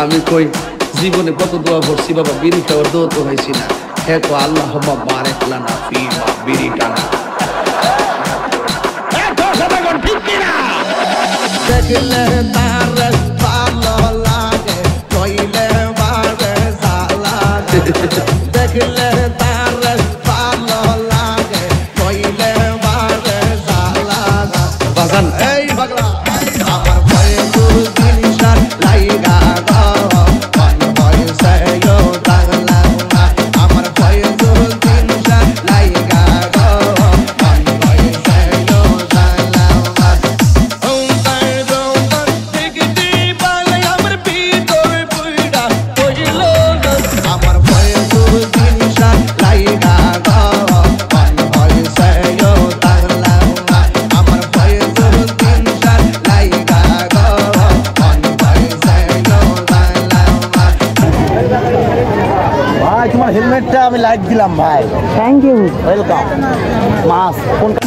আমি কই জীবনে কত দোয়া করছি বাবা, বিড়ি খাওয়ার দোয়া তো হয়েছি না। হ্যাঁ তো আল্লাহ বারেক লানা ফি মা বিড়ি টানা। দেখলে তার ভালো লাগে, কইলে বারে লাগে। দেখলে তার ভালো লাগে, কইলে বারে লাগে। বাজান এই পাগলা আমার ভয়ে দুদিন সার লাইগা গো, মন ভয়ে সেও টাগলা। আমার ভয়ে দুদিন সার লাইগা গো, মন ভয়ে সেও টাগলা। ভাই তোমার হেলমেটটা আমি লাইক দিলাম ভাই। Thank you. ওয়েলকাম। মাস্ক কোনটা?